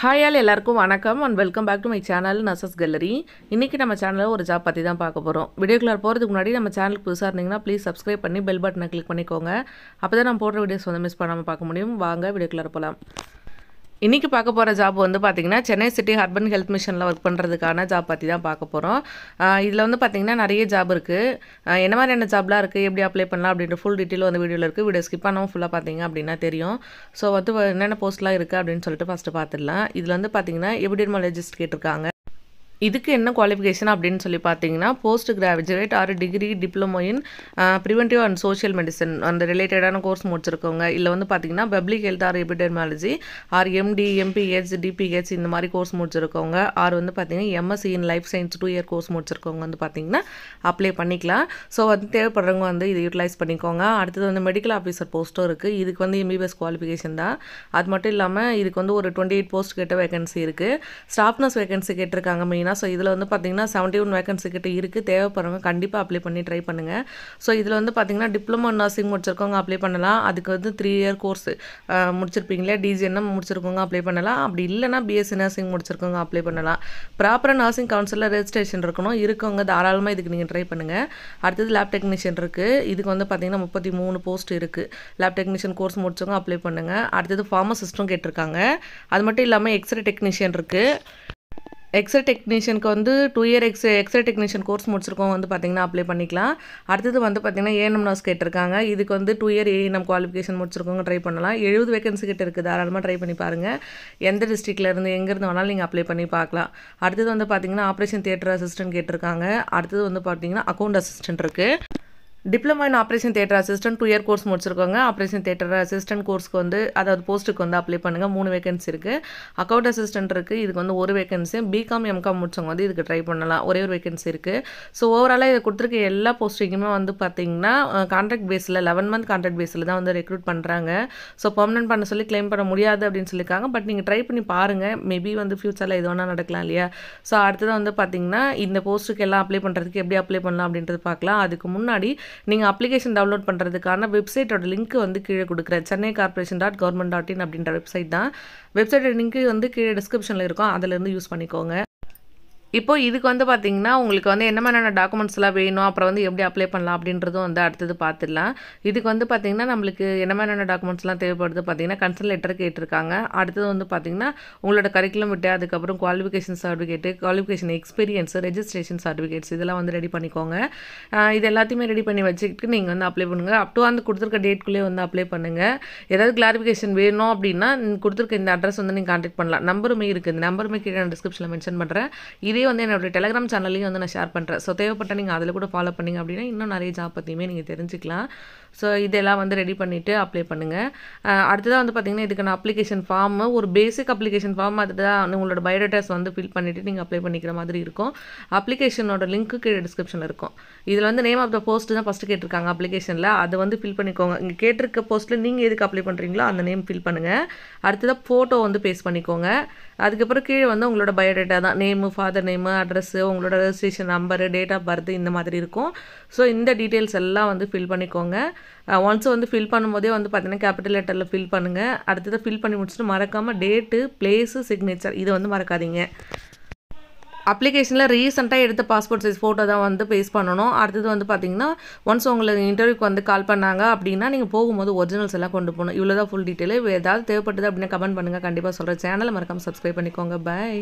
Hi all எல்லாருக்கும் வணக்கம் and welcome back to my channel nurses gallery. இன்றைக்கி நம்ம சேனலில் ஒரு ஜாப் பற்றி தான் பார்க்க போகிறோம். வீடியோக்குள்ளே போகிறதுக்கு முன்னாடி நம்ம சேனலுக்கு புதுசாக இருந்தீங்கன்னா ப்ளீஸ் சப்ஸ்கிரைப் பண்ணி பெல் பட்டனை கிளிக் பண்ணிக்கோங்க. அப்போ தான் நம்ம போடுற வீடியோஸ் வந்து மிஸ் பண்ணாமல் பார்க்க முடியும். வாங்க வீடியோக்குள்ளே போகலாம். இன்றைக்கி பார்க்க போகிற ஜாப் வந்து பார்த்திங்கன்னா சென்னை சிட்டி அர்பன் ஹெல்த் மிஷனில் ஒர்க் பண்ணுறதுக்கான ஜாப் பற்றி தான் பார்க்க போகிறோம். இதில் வந்து பார்த்திங்கன்னா நிறைய ஜாப் இருக்குது. என்ன மாதிரியான ஜாப்லாம் இருக்குது, எப்படி அப்ளை பண்ணலாம் அப்படின்ற ஃபுல் டீட்டெயில் வந்து வீடியோவில் இருக்குது. வீடியோ ஸ்கிப் பண்ணாமல் ஃபுல்லாக பார்த்தீங்க அப்படின்னா தெரியும். ஸோ வந்து என்னென்ன போஸ்ட்லாம் இருக்குது அப்படின்னு சொல்லிட்டு ஃபஸ்ட்டு பார்த்துடலாம். இதில் வந்து பார்த்திங்கன்னா எபிடெமாலஜிஸ்ட் கேட்டிருக்காங்க. இதுக்கு என்ன குவாலிஃபிகேஷன் அப்படின்னு சொல்லி பார்த்தீங்கன்னா post graduate or degree diploma in preventive and social medicine அந்த ரிலேட்டடான கோர்ஸ் முடிச்சிருக்கோங்க. இல்லை வந்து பார்த்தீங்கன்னா public health or epidemiology or MD MPH DPH இந்த மாதிரி கோர்ஸ் முடிச்சிருக்கோங்க. ஆர் வந்து பார்த்தீங்கன்னா MSc in life science 2 year course முடிச்சிருக்கவங்க வந்து பார்த்தீங்கன்னா அப்ளை பண்ணிக்கலாம். ஸோ வந்து தேவைப்படுறவங்க வந்து இதை யூட்டிலைஸ் பண்ணிக்கோங்க. அடுத்தது வந்து மெடிக்கல் ஆஃபீஸர் போஸ்ட்டும் இருக்குது. இதுக்கு வந்து எம்பிபிஎஸ் குவாலிஃபிகேஷன் தான். அது மட்டும் இல்லாமல் இதுக்கு வந்து ஒரு 28 போஸ்ட் கிட்ட வேகன்சி இருக்குது. ஸ்டாஃப் நர்ஸ் வேகன்சி கேட்டிருக்காங்க மெயினாக. ஸோ இதில் வந்து பார்த்திங்கன்னா 71 வேகன்சி கிட்ட இருக்குது. தேவைப்படுறவங்க கண்டிப்பாக அப்ளை பண்ணி ட்ரை பண்ணுங்கள். ஸோ இதில் வந்து பார்த்திங்கன்னா டிப்ளமோ நர்சிங் முடிச்சிருக்கவங்க அப்ளை பண்ணலாம். அதுக்கு வந்து 3 இயர் கோர்ஸ் முடிச்சிருப்பீங்களே, டிஜிஎன்எம் முடிச்சிருக்கவங்க அப்ளை பண்ணலாம். அப்படி இல்லைனா பிஎஸ்சி நர்சிங் முடிச்சிருக்கவங்க அப்ளை பண்ணலாம். ப்ராப்பராக நர்சிங் கவுன்சிலில் ரெஜிஸ்ட்ரேஷன் இருக்கவங்க தாராளமாக இதுக்கு நீங்கள் ட்ரை பண்ணுங்கள். அடுத்தது லேப் டெக்னீஷியன் இருக்குது. இதுக்கு வந்து பார்த்திங்கன்னா 33 போஸ்ட் இருக்குது. லேப் டெக்னீஷியன் கோர்ஸ் முடிச்சவங்க அப்ளை பண்ணுங்கள். அடுத்தது ஃபார்மசிஸ்ட்டும் கேட்டிருக்காங்க. அது மட்டும் இல்லாமல் எக்ஸ்ரே டெக்னீஷியன் இருக்குது. எக்ஸ்ரே டெக்னீஷியனுக்கு வந்து 2 இயர் எக்ஸ்ரே டெக்னீஷியன் கோர்ஸ் முடிச்சிருக்கோம் வந்து பார்த்திங்கன்னா அப்ளை பண்ணிக்கலாம். அடுத்தது வந்து பார்த்திங்கன்னா ஏஎன்எம் நர்ஸ் கேட்டிருக்காங்க. இதுக்கு வந்து 2 இயர் ஏஎன்எம் குவாலிஃபிகேஷன் முடிச்சிருக்கவங்க ட்ரை பண்ணலாம். 70 வேகன்சி கிட்ட இருக்குது. தாராளமாக ட்ரை பண்ணி பாருங்கள். எந்த டிஸ்ட்ரிக்ட்லேருந்து எங்கேருந்து வேணாலும் நீங்கள் அப்ளை பண்ணி பார்க்கலாம். அடுத்தது வந்து பார்த்திங்கன்னா ஆப்ரேஷன் தியேட்டர் அசிஸ்டன்ட் கேட்டிருக்காங்க. அடுத்தது வந்து பார்த்திங்கன்னா அக்கௌண்ட் அசிஸ்டன்ட் இருக்குது. Diploma in operation theatre assistant 2 year course முடிச்சிருக்கோங்க. ஆப்ரேஷன் தியேட்டர் அசிஸ்டன்ட் கோர்ஸ்க்கு வந்து அதாவது போஸ்ட்டுக்கு வந்து அப்ளை பண்ணுங்கள். 3 வேகன்சி இருக்குது. அக்கௌண்ட் அசிஸ்டன்ட் இருக்குது. இதுக்கு வந்து 1 வேகன்சி. பிகாம் எம்காம் முடிச்சவங்க வந்து இதுக்கு ட்ரை பண்ணலாம். ஒரே ஒரு வேகன்சி இருக்குது. ஸோ ஓவராலாக இதை கொடுத்துருக்க எல்லா போஸ்டிங்குமே வந்து பார்த்திங்கன்னா கான்ட்ராக்ட் பேஸில் 11 மந்த் கான்ட்ராக்ட் பேஸில் தான் வந்து ரெக்ரூட் பண்ணுறாங்க. ஸோ பர்மனெண்ட் பண்ண சொல்லி கிளைம் பண்ண முடியாது அப்படின்னு சொல்லியிருக்காங்க. பட் நீங்கள் ட்ரை பண்ணி பாருங்கள். மேபி வந்து ஃபியூச்சரில் எது வேணால் நடக்கலாம் இல்லையா. ஸோ அடுத்தது வந்து பார்த்திங்கன்னா இந்த போஸ்ட்டுக்கு எல்லாம் அப்ளை பண்ணுறதுக்கு எப்படி அப்ளை பண்ணலாம் அப்படின்றது பார்க்கலாம். அதுக்கு முன்னாடி நீங்கள் அப்ளிகேஷன் டவுன்லோட் பண்ணுறதுக்கான வெப்சைட்டோட லிங்க் வந்து கீழே கொடுக்குறேன். chennaicorporation.government.in அப்படின்ற வெப்சைட் தான். வெப்சைட்டோட லிங்க் வந்து கீழே டிஸ்கிரிப்ஷனில் இருக்கும். அதிலேருந்து யூஸ் பண்ணிக்கோங்க. இப்போ இதுக்கு வந்து பார்த்திங்கன்னா உங்களுக்கு வந்து என்ன மாதிரியான டாக்குமெண்ட்ஸ்லாம் வேணும், அப்புறம் வந்து எப்படி அப்ளை பண்ணலாம் அப்படின்றதும் வந்து அடுத்தது பார்த்துடலாம். இதுக்கு வந்து பார்த்திங்கன்னா நம்மளுக்கு என்ன மாதிரியான டாக்குமெண்ட்ஸ்லாம் தேவைப்படுது பார்த்திங்கன்னா கன்சல்ட் லெட்டர் கேட்டிருக்காங்க. அடுத்தது வந்து பார்த்திங்கன்னா உங்களோட கரிக்குலம் விட்டு அதுக்கப்புறம் qualification certificate, qualification experience, registration certificates இதெல்லாம் வந்து ரெடி பண்ணிக்கோங்க. இது எல்லாத்தையுமே ரெடி பண்ணி வச்சுக்கிட்டு நீங்கள் வந்து அப்ளை பண்ணுங்கள். அப் டு அந்த கொடுத்துருக்க டேட்குள்ளேயே வந்து அப்ளை பண்ணுங்கள். ஏதாவது கிளாரிஃபிகேஷன் வேணும் அப்படின்னா கொடுத்துருக்க இந்த அட்ரஸ் வந்து நீங்கள் கான்டாக்ட் பண்ணலாம். நம்பருமே இருக்குது. இந்த நம்பருமே கீழே நான் டிஸ்கிரிப்ஷனில் மென்ஷன் பண்ணுறேன். இதே வந்து என்னோட டெலிகிராம் சேனல்லையும் வந்து நான் ஷேர் பண்ணுறேன். ஸோ தேவைப்பட்ட நீங்கள் அதில் கூட ஃபாலோ பண்ணிங்க அப்படின்னா இன்னும் நிறைய ஜாப் பற்றியுமே நீங்கள் தெரிஞ்சுக்கலாம். ஸோ இதெல்லாம் வந்து ரெடி பண்ணிவிட்டு அப்ளை பண்ணுங்கள். அடுத்ததாக வந்து பார்த்திங்கன்னா இதுக்கான அப்ளிகேஷன் ஃபார்மு ஒரு பேசிக் அப்ளிகேஷன் ஃபார்ம் அதுதான் உங்களோட பயோடேட்டாஸ் வந்து ஃபில் பண்ணிவிட்டு நீங்கள் அப்ளை பண்ணிக்கிற மாதிரி இருக்கும். அப்ளிகேஷனோட லிங்க்கு கீழே டிஸ்கிரிப்ஷனில் இருக்கும். இதில் வந்து நேம் ஆஃப் த போஸ்ட் தான் ஃபஸ்ட்டு கேட்டிருக்காங்க அப்ளிகேஷனில். அதை வந்து ஃபில் பண்ணிக்கோங்க. இங்கே கேட்டிருக்க போஸ்ட்டில் நீங்கள் எதுக்கு அப்ளை பண்ணுறீங்களோ அந்த நேம் ஃபில் பண்ணுங்கள். அடுத்ததாக ஃபோட்டோ வந்து பேஸ்ட் பண்ணிக்கோங்க. அதுக்கப்புறம் கீழே வந்து உங்களோட பயோடேட்டா தான் நேமு, ஃபாதர் நேமு, அட்ரஸ்ஸு, உங்களோட registration number, date of birth இந்த மாதிரி இருக்கும். ஸோ இந்த டீட்டெயில்ஸ் எல்லாம் வந்து ஃபில் பண்ணிக்கோங்க. ஒன்ஸ் வந்து ஃபில் பண்ணும்போதே வந்து பார்த்தீங்கன்னா கேபிட்டல் லெட்டரில் ஃபில் பண்ணுங்கள். அடுத்தது ஃபில் பண்ணி முடிச்சுட்டு மறக்காமல் டேட்டு, பிளேஸு, சிக்னேச்சர் இதை வந்து மறக்காதீங்க. அப்ளிகேஷனில் ரீசெண்டாக எடுத்த பாஸ்போர்ட் சைஸ் ஃபோட்டோ தான் வந்து பேஸ்ட் பண்ணணும். அடுத்தது வந்து பார்த்திங்கன்னா ஒன்ஸ் உங்களுக்கு இன்டர்வியூக்கு வந்து கால் பண்ணாங்க அப்படின்னா நீங்கள் போகும்போது ஒரிஜினல்ஸ் எல்லாம் கொண்டு போகணும். இவ்வளோ தான் ஃபுல் டீட்டெயில். ஏதாவது தேவைப்பட்டது அப்படின்னா கமெண்ட் பண்ணுங்கள். கண்டிப்பாக சொல்கிறேன். சேனலை மறக்காமல் சப்ஸ்கிரைப் பண்ணிக்கோங்க. பை.